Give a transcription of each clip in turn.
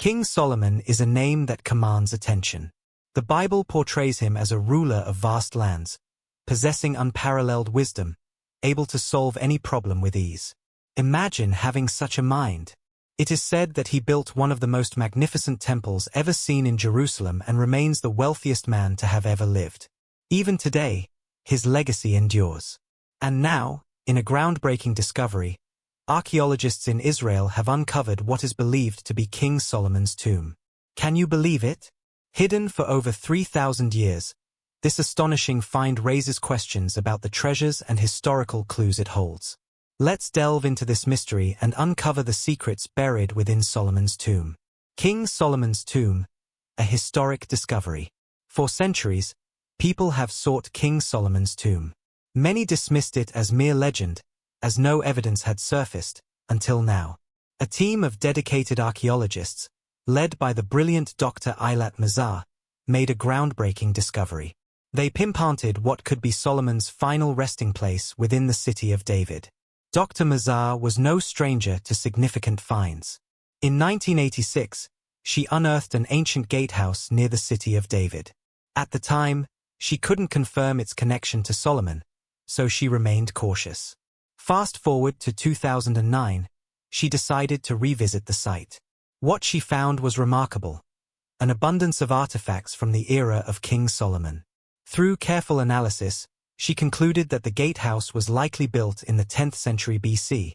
King Solomon is a name that commands attention. The Bible portrays him as a ruler of vast lands, possessing unparalleled wisdom, able to solve any problem with ease. Imagine having such a mind. It is said that he built one of the most magnificent temples ever seen in Jerusalem and remains the wealthiest man to have ever lived. Even today, his legacy endures. And now, in a groundbreaking discovery, archaeologists in Israel have uncovered what is believed to be King Solomon's tomb. Can you believe it? Hidden for over 3,000 years, this astonishing find raises questions about the treasures and historical clues it holds. Let's delve into this mystery and uncover the secrets buried within Solomon's tomb. King Solomon's tomb, a historic discovery. For centuries, people have sought King Solomon's tomb. Many dismissed it as mere legend, as no evidence had surfaced, until now. A team of dedicated archaeologists, led by the brilliant Dr. Eilat Mazar, made a groundbreaking discovery. They pinpointed what could be Solomon's final resting place within the city of David. Dr. Mazar was no stranger to significant finds. In 1986, she unearthed an ancient gatehouse near the city of David. At the time, she couldn't confirm its connection to Solomon, so she remained cautious. Fast forward to 2009, she decided to revisit the site. What she found was remarkable: an abundance of artifacts from the era of King Solomon. Through careful analysis, she concluded that the gatehouse was likely built in the 10th century BC,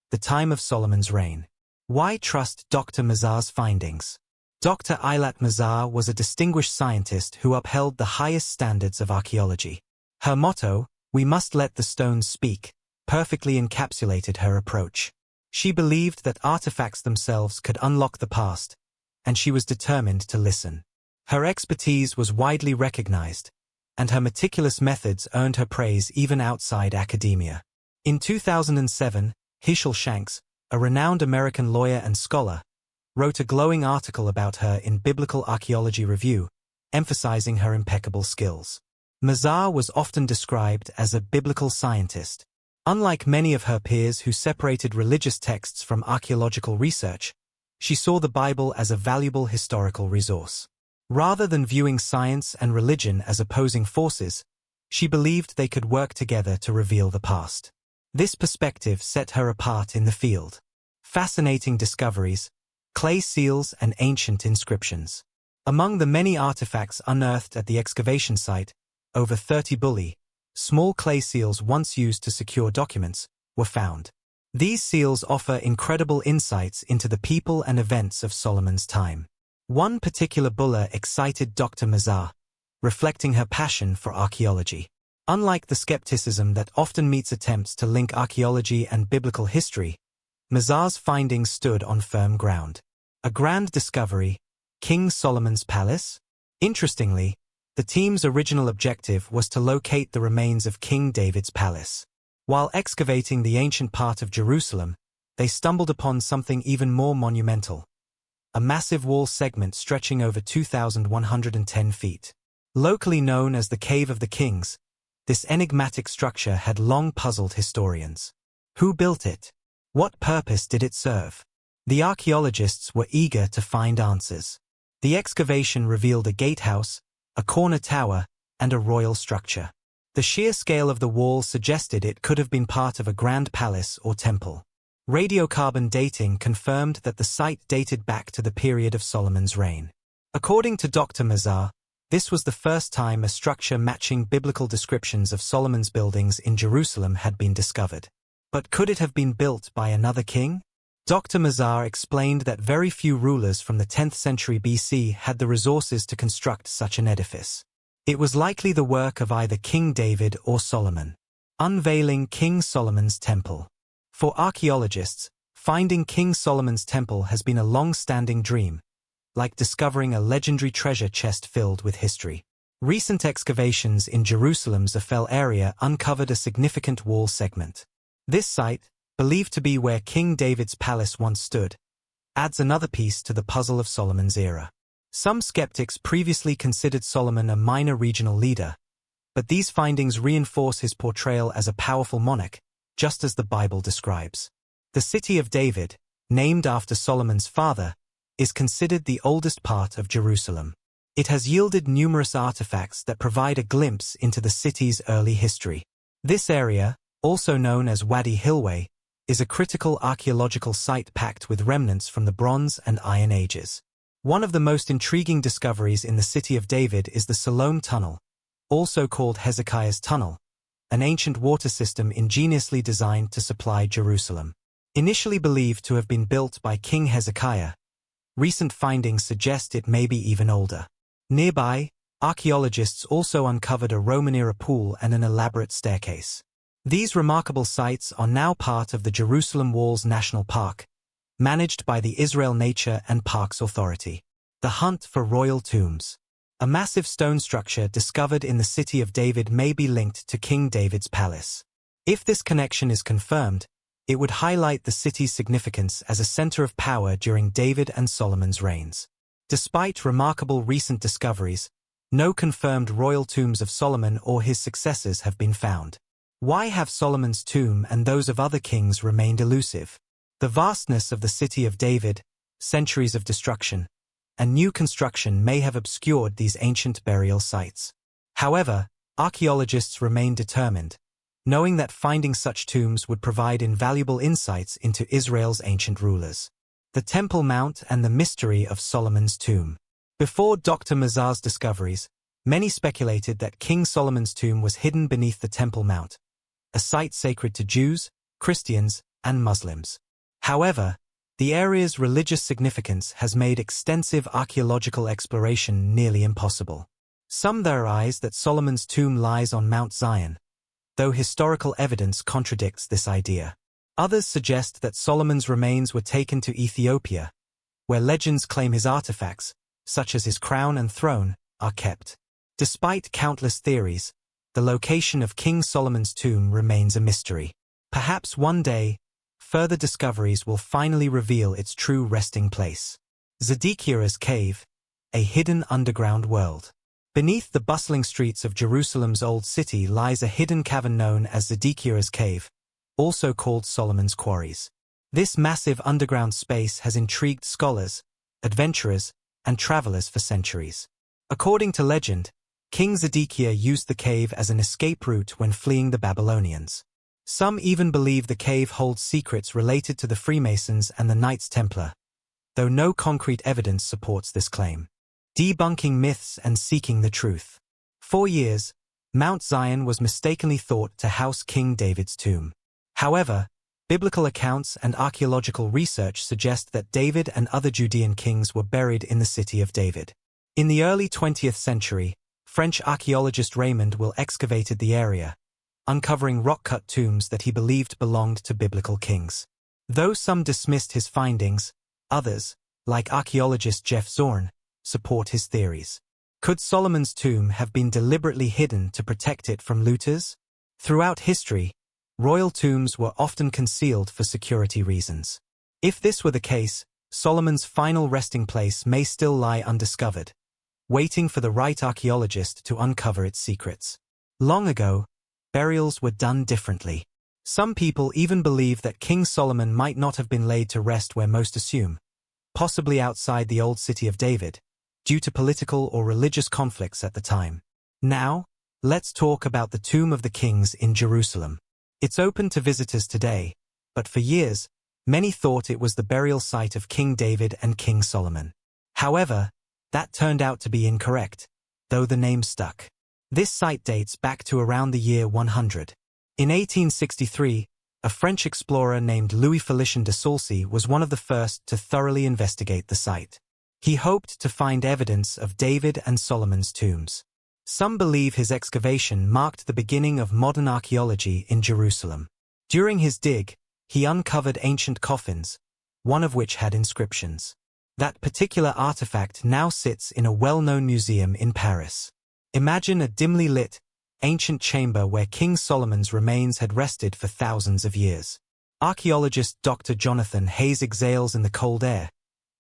the time of Solomon's reign. Why trust Dr. Mazar's findings? Dr. Eilat Mazar was a distinguished scientist who upheld the highest standards of archaeology. Her motto, "We must let the stones speak," perfectly encapsulated her approach. She believed that artifacts themselves could unlock the past, and she was determined to listen. Her expertise was widely recognized, and her meticulous methods earned her praise even outside academia. In 2007, Heschel Shanks, a renowned American lawyer and scholar, wrote a glowing article about her in Biblical Archaeology Review, emphasizing her impeccable skills. Mazar was often described as a biblical scientist. Unlike many of her peers who separated religious texts from archaeological research, she saw the Bible as a valuable historical resource. Rather than viewing science and religion as opposing forces, she believed they could work together to reveal the past. This perspective set her apart in the field. Fascinating discoveries, clay seals and ancient inscriptions. Among the many artifacts unearthed at the excavation site, over 30 bulli, small clay seals once used to secure documents, were found. These seals offer incredible insights into the people and events of Solomon's time. One particular bulla excited Dr. Mazar, reflecting her passion for archaeology. Unlike the skepticism that often meets attempts to link archaeology and biblical history, Mazar's findings stood on firm ground. A grand discovery: King Solomon's palace? Interestingly, the team's original objective was to locate the remains of King David's palace. While excavating the ancient part of Jerusalem, they stumbled upon something even more monumental: a massive wall segment stretching over 2,110 feet. Locally known as the Cave of the Kings, this enigmatic structure had long puzzled historians. Who built it? What purpose did it serve? The archaeologists were eager to find answers. The excavation revealed a gatehouse, a corner tower, and a royal structure. The sheer scale of the wall suggested it could have been part of a grand palace or temple. Radiocarbon dating confirmed that the site dated back to the period of Solomon's reign. According to Dr. Mazar, this was the first time a structure matching biblical descriptions of Solomon's buildings in Jerusalem had been discovered. But could it have been built by another king? Dr. Mazar explained that very few rulers from the 10th century BC had the resources to construct such an edifice. It was likely the work of either King David or Solomon. Unveiling King Solomon's Temple. For archaeologists, finding King Solomon's temple has been a long-standing dream, like discovering a legendary treasure chest filled with history. Recent excavations in Jerusalem's Ophel area uncovered a significant wall segment. This site, believed to be where King David's palace once stood, adds another piece to the puzzle of Solomon's era. Some skeptics previously considered Solomon a minor regional leader, but these findings reinforce his portrayal as a powerful monarch, just as the Bible describes. The city of David, named after Solomon's father, is considered the oldest part of Jerusalem. It has yielded numerous artifacts that provide a glimpse into the city's early history. This area, also known as Wadi Hilweh, is a critical archaeological site packed with remnants from the Bronze and Iron Ages. One of the most intriguing discoveries in the city of David is the Solomon Tunnel, also called Hezekiah's Tunnel, an ancient water system ingeniously designed to supply Jerusalem. Initially believed to have been built by King Hezekiah, recent findings suggest it may be even older. Nearby, archaeologists also uncovered a Roman-era pool and an elaborate staircase. These remarkable sites are now part of the Jerusalem Walls National Park, managed by the Israel Nature and Parks Authority. The hunt for royal tombs. A massive stone structure discovered in the city of David may be linked to King David's palace. If this connection is confirmed, it would highlight the city's significance as a center of power during David and Solomon's reigns. Despite remarkable recent discoveries, no confirmed royal tombs of Solomon or his successors have been found. Why have Solomon's tomb and those of other kings remained elusive? The vastness of the city of David, centuries of destruction, and new construction may have obscured these ancient burial sites. However, archaeologists remain determined, knowing that finding such tombs would provide invaluable insights into Israel's ancient rulers. The Temple Mount and the mystery of Solomon's tomb. Before Dr. Mazar's discoveries, many speculated that King Solomon's tomb was hidden beneath the Temple Mount, a site sacred to Jews, Christians, and Muslims. However, the area's religious significance has made extensive archaeological exploration nearly impossible. Some theorize that Solomon's tomb lies on Mount Zion, though historical evidence contradicts this idea. Others suggest that Solomon's remains were taken to Ethiopia, where legends claim his artifacts, such as his crown and throne, are kept. Despite countless theories, the location of King Solomon's tomb remains a mystery. Perhaps one day, further discoveries will finally reveal its true resting place. Zedekiah's Cave, a hidden underground world. Beneath the bustling streets of Jerusalem's old city lies a hidden cavern known as Zedekiah's Cave, also called Solomon's Quarries. This massive underground space has intrigued scholars, adventurers, and travelers for centuries. According to legend, King Zedekiah used the cave as an escape route when fleeing the Babylonians. Some even believe the cave holds secrets related to the Freemasons and the Knights Templar, though no concrete evidence supports this claim. Debunking myths and seeking the truth. For years, Mount Zion was mistakenly thought to house King David's tomb. However, biblical accounts and archaeological research suggest that David and other Judean kings were buried in the city of David. In the early 20th century, French archaeologist Raymond Will excavated the area, uncovering rock-cut tombs that he believed belonged to biblical kings. Though some dismissed his findings, others, like archaeologist Jeff Zorn, support his theories. Could Solomon's tomb have been deliberately hidden to protect it from looters? Throughout history, royal tombs were often concealed for security reasons. If this were the case, Solomon's final resting place may still lie undiscovered, waiting for the right archaeologist to uncover its secrets. Long ago, burials were done differently. Some people even believe that King Solomon might not have been laid to rest where most assume, possibly outside the old city of David, due to political or religious conflicts at the time. Now, let's talk about the Tomb of the Kings in Jerusalem. It's open to visitors today, but for years, many thought it was the burial site of King David and King Solomon. However, that turned out to be incorrect, though the name stuck. This site dates back to around the year 100. In 1863, a French explorer named Louis Félicien de Saulcy was one of the first to thoroughly investigate the site. He hoped to find evidence of David and Solomon's tombs. Some believe his excavation marked the beginning of modern archaeology in Jerusalem. During his dig, he uncovered ancient coffins, one of which had inscriptions. That particular artifact now sits in a well-known museum in Paris. Imagine a dimly lit, ancient chamber where King Solomon's remains had rested for thousands of years. Archaeologist Dr. Jonathan Hayes exhales in the cold air,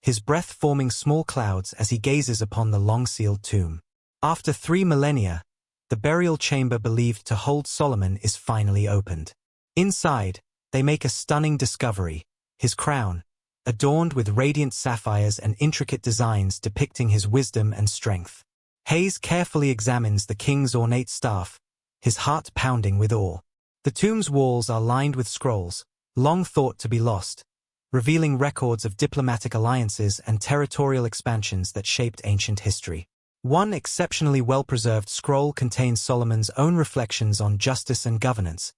his breath forming small clouds as he gazes upon the long-sealed tomb. After 3 millennia, the burial chamber believed to hold Solomon is finally opened. Inside, they make a stunning discovery: his crown, adorned with radiant sapphires and intricate designs depicting his wisdom and strength. Hayes carefully examines the king's ornate staff, his heart pounding with awe. The tomb's walls are lined with scrolls, long thought to be lost, revealing records of diplomatic alliances and territorial expansions that shaped ancient history. One exceptionally well-preserved scroll contains Solomon's own reflections on justice and governance,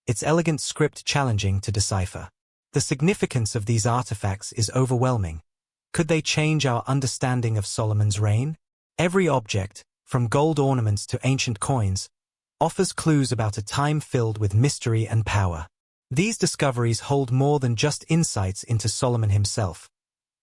its elegant script challenging to decipher. The significance of these artifacts is overwhelming. Could they change our understanding of Solomon's reign? Every object, from gold ornaments to ancient coins, offers clues about a time filled with mystery and power. These discoveries hold more than just insights into Solomon himself.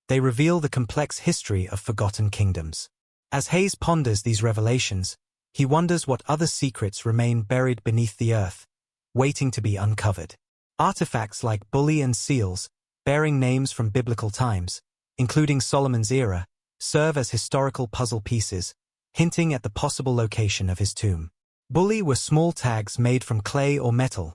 They reveal the complex history of forgotten kingdoms. As Hayes ponders these revelations, he wonders what other secrets remain buried beneath the earth, waiting to be uncovered. Artifacts like bully and seals, bearing names from biblical times, including Solomon's era, serve as historical puzzle pieces, hinting at the possible location of his tomb. Bully were small tags made from clay or metal,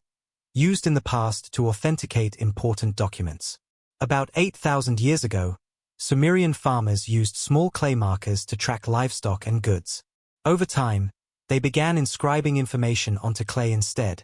used in the past to authenticate important documents. About 8,000 years ago, Sumerian farmers used small clay markers to track livestock and goods. Over time, they began inscribing information onto clay instead,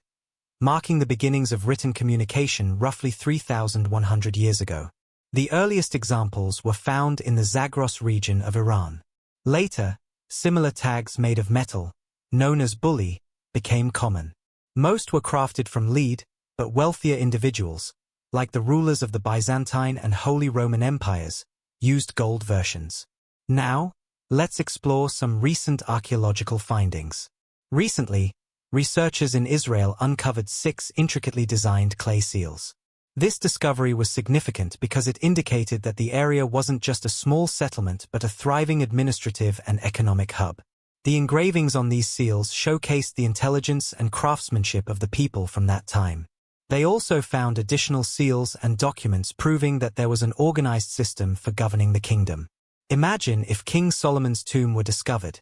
marking the beginnings of written communication roughly 3,100 years ago. The earliest examples were found in the Zagros region of Iran. Later, similar tags made of metal, known as bully, became common. Most were crafted from lead, but wealthier individuals, like the rulers of the Byzantine and Holy Roman Empires, used gold versions. Now, let's explore some recent archaeological findings. Recently, researchers in Israel uncovered 6 intricately designed clay seals. This discovery was significant because it indicated that the area wasn't just a small settlement but a thriving administrative and economic hub. The engravings on these seals showcased the intelligence and craftsmanship of the people from that time. They also found additional seals and documents proving that there was an organized system for governing the kingdom. Imagine if King Solomon's tomb were discovered.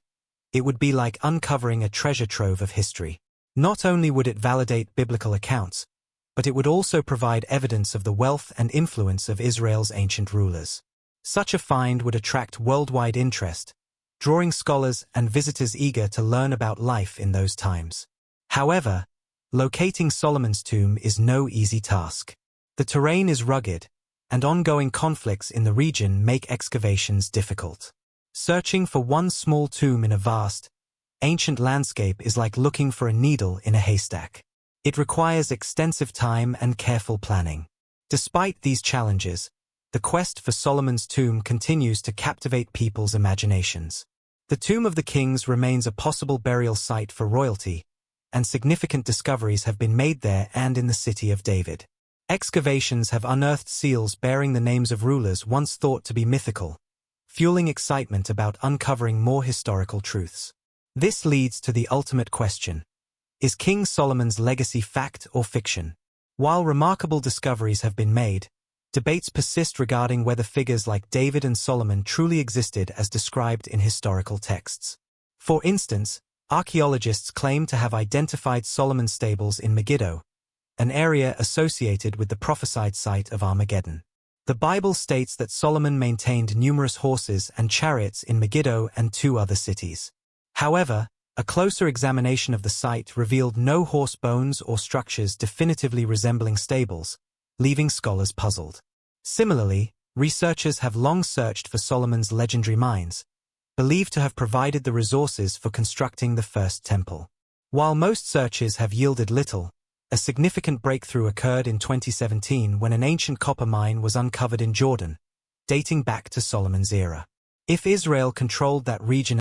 It would be like uncovering a treasure trove of history. Not only would it validate biblical accounts, but it would also provide evidence of the wealth and influence of Israel's ancient rulers. Such a find would attract worldwide interest, drawing scholars and visitors eager to learn about life in those times. However, locating Solomon's tomb is no easy task. The terrain is rugged, and ongoing conflicts in the region make excavations difficult. Searching for one small tomb in a vast, ancient landscape is like looking for a needle in a haystack. It requires extensive time and careful planning. Despite these challenges, the quest for Solomon's tomb continues to captivate people's imaginations. The Tomb of the Kings remains a possible burial site for royalty, and significant discoveries have been made there and in the city of David. Excavations have unearthed seals bearing the names of rulers once thought to be mythical, fueling excitement about uncovering more historical truths. This leads to the ultimate question: is King Solomon's legacy fact or fiction? While remarkable discoveries have been made, debates persist regarding whether figures like David and Solomon truly existed as described in historical texts. For instance, archaeologists claim to have identified Solomon's stables in Megiddo, an area associated with the prophesied site of Armageddon. The Bible states that Solomon maintained numerous horses and chariots in Megiddo and 2 other cities. However, a closer examination of the site revealed no horse bones or structures definitively resembling stables, leaving scholars puzzled. Similarly, researchers have long searched for Solomon's legendary mines, believed to have provided the resources for constructing the first temple. While most searches have yielded little, a significant breakthrough occurred in 2017 when an ancient copper mine was uncovered in Jordan, dating back to Solomon's era. If Israel controlled that region